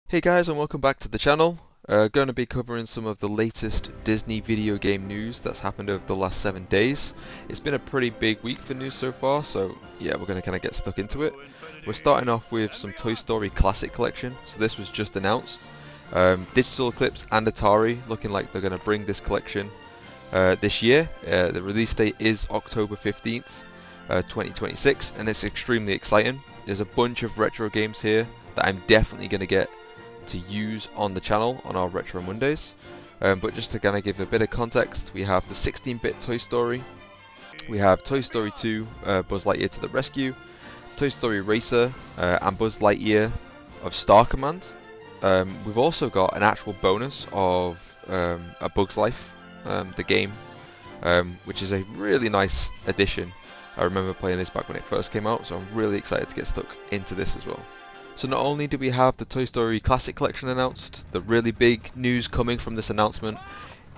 Hey guys, and welcome back to the channel. Going to be covering some of the latest Disney video game news that's happened over the last 7 days. It's been a pretty big week for news so far, so yeah, we're going to kind of get stuck into it. We're starting off with some Toy Story Classic Collection, so this was just announced. Digital Eclipse and Atari looking like they're going to bring this collection this year. The release date is October 15th, 2026, and it's extremely exciting. There's a bunch of retro games here that I'm definitely going to get to use on the channel on our Retro Mondays. But just to kind of give a bit of context, we have the 16-bit Toy Story, we have Toy Story 2, Buzz Lightyear to the Rescue, Toy Story Racer, and Buzz Lightyear of Star Command. We've also got an actual bonus of A Bug's Life, the game, which is a really nice addition. I remember playing this back when it first came out, so I'm really excited to get stuck into this as well. So not only do we have the Toy Story Classic Collection announced, the really big news coming from this announcement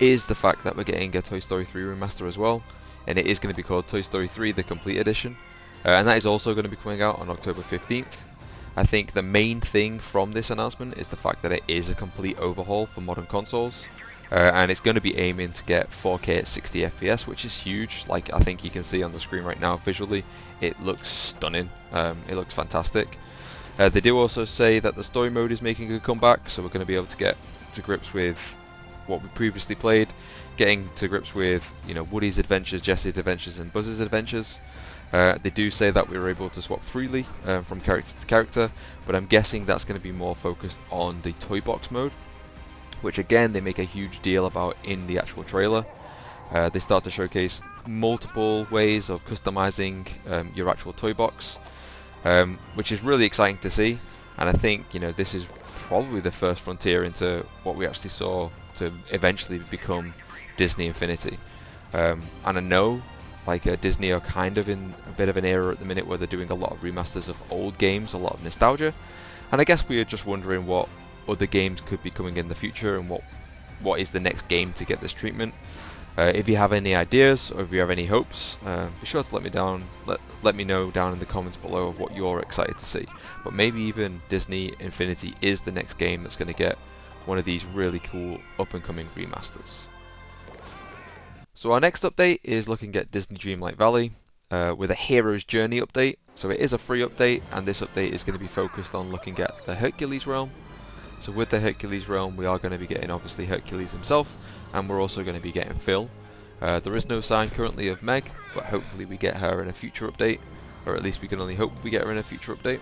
is the fact that we're getting a Toy Story 3 remaster as well, and it is going to be called Toy Story 3 The Complete Edition, and that is also going to be coming out on October 15th. I think the main thing from this announcement is the fact that it is a complete overhaul for modern consoles, and it's going to be aiming to get 4K at 60 FPS, which is huge. Like I think you can see on the screen right now visually, it looks stunning, it looks fantastic. They do also say that the story mode is making a comeback, so we're going to be able to get to grips with what we previously played, getting to grips with, you know, Woody's adventures, Jesse's adventures, and Buzz's adventures. They do say that we were able to swap freely from character to character, but I'm guessing that's going to be more focused on the toy box mode, which again they make a huge deal about in the actual trailer. They start to showcase multiple ways of customizing your actual toy box. Which is really exciting to see, and I think, you know, this is probably the first frontier into what we actually saw to eventually become Disney Infinity. And I know like Disney are kind of in a bit of an era at the minute where they're doing a lot of remasters of old games, a lot of nostalgia, and I guess we are just wondering what other games could be coming in the future and what is the next game to get this treatment. If you have any ideas or if you have any hopes, be sure to let me know down in the comments below of what you're excited to see. But maybe even Disney Infinity is the next game that's going to get one of these really cool up and coming remasters. So our next update is looking at Disney Dreamlight Valley with a Hero's Journey update. So it is a free update, and this update is going to be focused on looking at the Hercules realm. So with the Hercules realm, we are going to be getting obviously Hercules himself, and we're also going to be getting Phil. There is no sign currently of Meg, but hopefully we get her in a future update, or at least we can only hope we get her in a future update.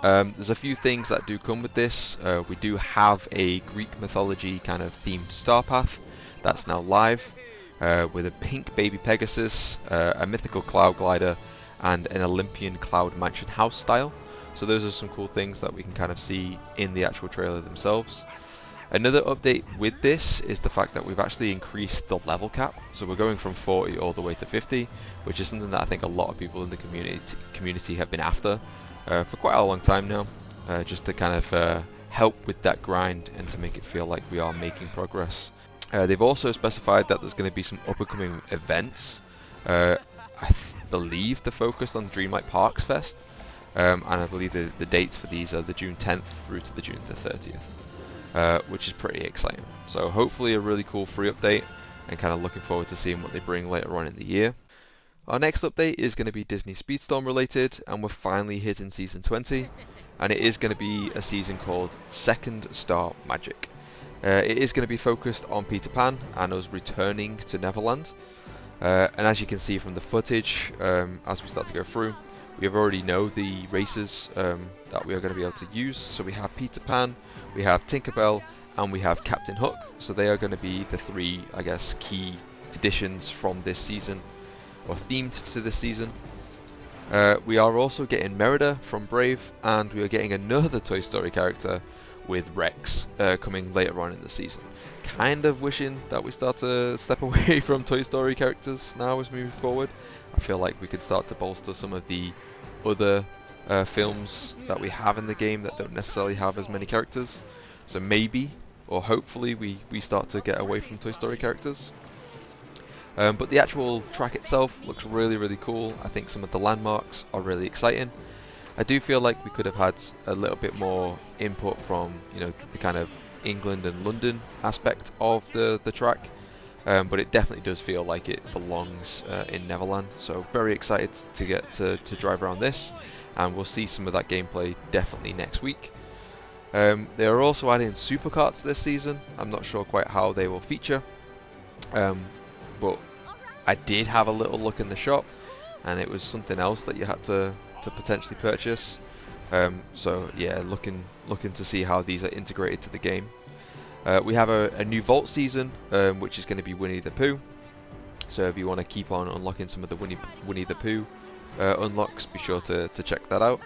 There's a few things that do come with this. We do have a Greek mythology kind of themed star path that's now live, with a pink baby Pegasus, a mythical cloud glider, and an Olympian cloud mansion house style. So those are some cool things that we can kind of see in the actual trailer themselves. Another update with this is the fact that we've actually increased the level cap. So we're going from 40 all the way to 50, which is something that I think a lot of people in the community have been after for quite a long time now, just to kind of help with that grind and to make it feel like we are making progress. They've also specified that there's going to be some up-and-coming events. I believe they're focused on Dreamlight Parks Fest. And I believe the dates for these are the June 10th through to the June the 30th, which is pretty exciting. So hopefully a really cool free update, and kind of looking forward to seeing what they bring later on in the year. Our next update is going to be Disney Speedstorm related, and we're finally hitting season 20, and it is going to be a season called Second Star Magic. It is going to be focused on Peter Pan and us returning to Neverland, and as you can see from the footage as we start to go through, we have already know the racers that we are going to be able to use. So we have Peter Pan, we have Tinkerbell, and we have Captain Hook. So they are going to be the three, I guess, key additions from this season, or themed to this season. We are also getting Merida from Brave, and we are getting another Toy Story character with Rex coming later on in the season. Kind of wishing that we start to step away from Toy Story characters now as we move forward. I feel like we could start to bolster some of the other films that we have in the game that don't necessarily have as many characters. So maybe, or hopefully, we start to get away from Toy Story characters. But the actual track itself looks really, really cool. I think some of the landmarks are really exciting. I do feel like we could have had a little bit more input from, you know, the kind of England and London aspect of the track, but it definitely does feel like it belongs in Neverland. So very excited to get to drive around this, and we'll see some of that gameplay definitely next week. They are also adding super karts this season. I'm not sure quite how they will feature, but I did have a little look in the shop, and it was something else that you had to potentially purchase. So yeah, looking to see how these are integrated to the game. We have a new Vault season, which is going to be Winnie the Pooh. So if you want to keep on unlocking some of the Winnie the Pooh unlocks, be sure to check that out.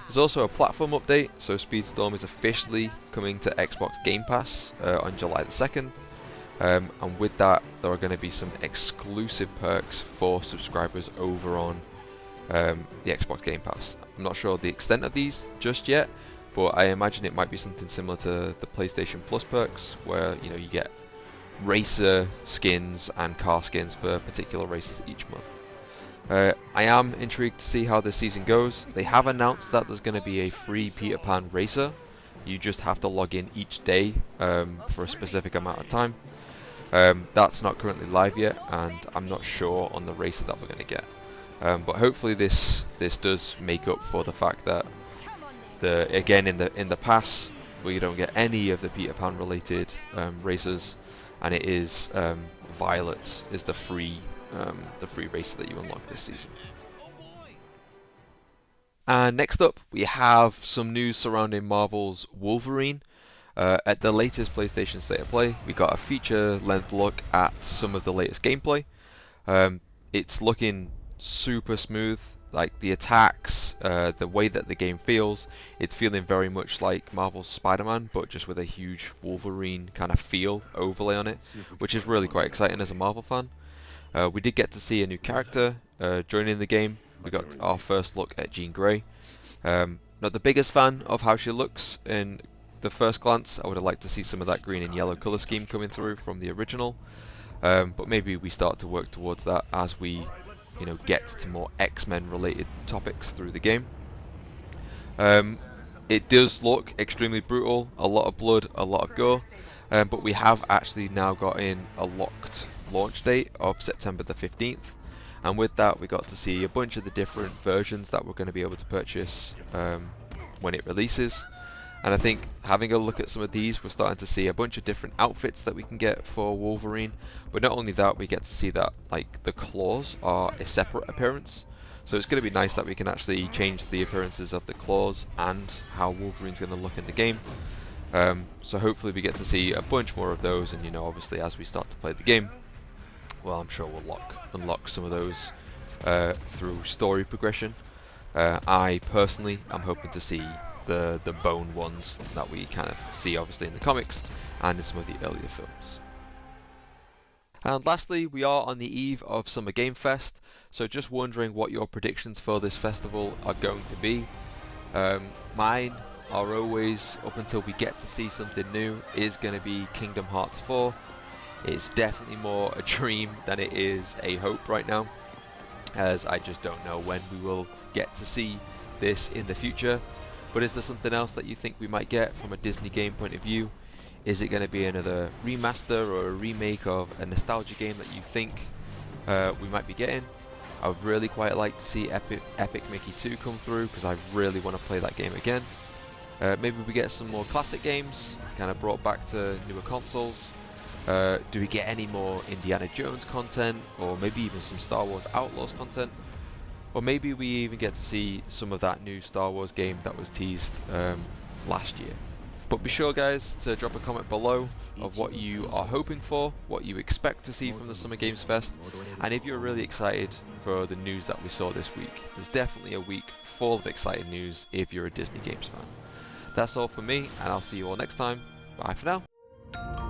There's also a platform update, so Speedstorm is officially coming to Xbox Game Pass on July the 2nd. And with that, there are going to be some exclusive perks for subscribers over on the Xbox Game Pass. I'm not sure the extent of these just yet, but I imagine it might be something similar to the PlayStation Plus perks, where you get racer skins and car skins for particular races each month. I am intrigued to see how this season goes. They have announced that there's going to be a free Peter Pan racer. You just have to log in each day for a specific amount of time. That's not currently live yet, and I'm not sure on the racer that we're going to get. But hopefully this does make up for the fact that in the past we don't get any of the Peter Pan related racers, and it is Violet is the free racer that you unlock this season. And next up, we have some news surrounding Marvel's Wolverine. At the latest PlayStation State of Play, we got a feature-length look at some of the latest gameplay. It's looking super smooth, like the attacks, the way that the game feels. It's feeling very much like Marvel's Spider-Man, but just with a huge Wolverine kind of feel overlay on it, which is really quite exciting as a Marvel fan. We did get to see a new character joining the game. We got our first look at Jean Grey. Not the biggest fan of how she looks in the first glance. I would have liked to see some of that green and yellow colour scheme coming through from the original. But maybe we start to work towards that as we get to more X-Men related topics through the game. It does look extremely brutal, a lot of blood, a lot of gore, but we have actually now got in a locked launch date of September the 15th, and with that we got to see a bunch of the different versions that we're going to be able to purchase when it releases. And I think having a look at some of these, we're starting to see a bunch of different outfits that we can get for Wolverine. But not only that, we get to see that like the claws are a separate appearance. So it's going to be nice that we can actually change the appearances of the claws and how Wolverine's going to look in the game. So hopefully we get to see a bunch more of those, and obviously as we start to play the game, well, I'm sure we'll unlock some of those through story progression. I personally am hoping to see the bone ones that we kind of see obviously in the comics and in some of the earlier films. And lastly, we are on the eve of Summer Game Fest, so just wondering what your predictions for this festival are going to be. Mine are always, up until we get to see something new, is going to be Kingdom Hearts 4. It's definitely more a dream than it is a hope right now, as I just don't know when we will get to see this in the future. But is there something else that you think we might get from a Disney game point of view? Is it going to be another remaster or a remake of a nostalgia game that you think we might be getting? I would really quite like to see Epic Mickey 2 come through, because I really want to play that game again. Maybe we get some more classic games kind of brought back to newer consoles. Do we get any more Indiana Jones content, or maybe even some Star Wars Outlaws content? Or maybe we even get to see some of that new Star Wars game that was teased last year. But be sure, guys, to drop a comment below of what you are hoping for, what you expect to see from the Summer Games Fest, and if you're really excited for the news that we saw this week. There's definitely a week full of exciting news if you're a Disney Games fan. That's all for me, and I'll see you all next time. Bye for now.